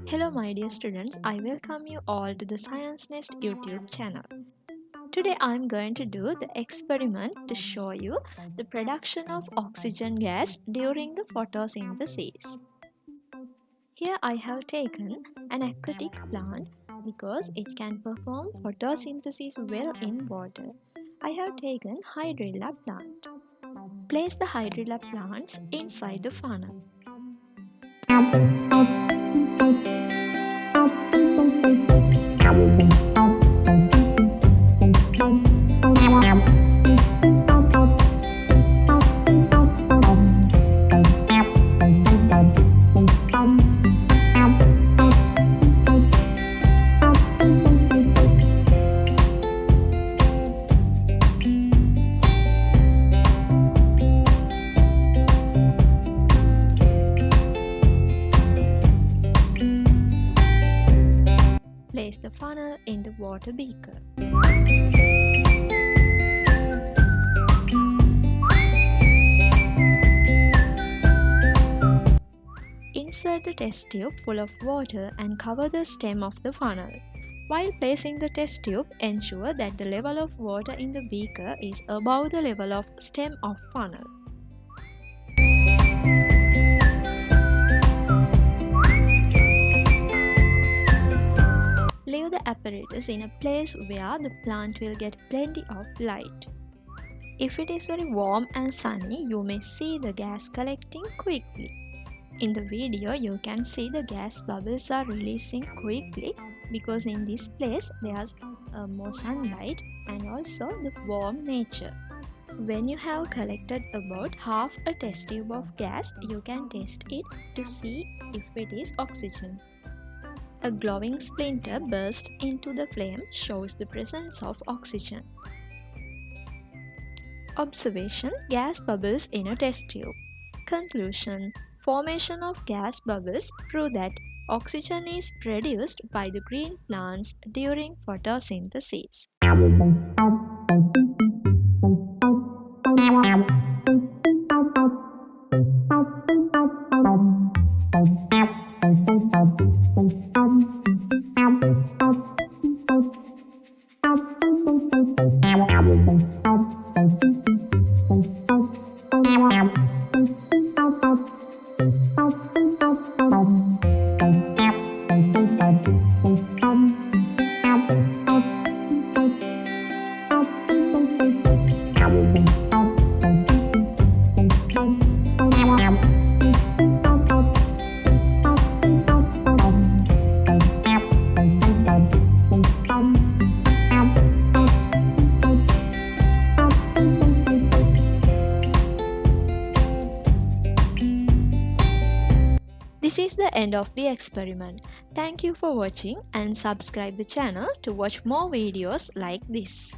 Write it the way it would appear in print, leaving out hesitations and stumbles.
Hello my dear students, I welcome you all to the Sciencenest YouTube channel. Today I am going to do the experiment to show you the production of oxygen gas during the photosynthesis. Here I have taken an aquatic plant because it can perform photosynthesis well in water. I have taken hydrilla plant. Place the hydrilla plants inside the funnel. Place the funnel in the water beaker. Insert the test tube full of water and cover the stem of the funnel. While placing the test tube, ensure that the level of water in the beaker is above the level of stem of funnel. Leave the apparatus in a place where the plant will get plenty of light. If it is very warm and sunny, you may see the gas collecting quickly. In the video, you can see the gas bubbles are releasing quickly because in this place there's more sunlight and also the warm nature. When you have collected about half a test tube of gas, you can test it to see if it is oxygen. A glowing splinter bursts into the flame shows the presence of oxygen. Observation: gas bubbles in a test tube. Conclusion: formation of gas bubbles prove that oxygen is produced by the green plants during photosynthesis. This is the end of the experiment. Thank you for watching and subscribe the channel to watch more videos like this.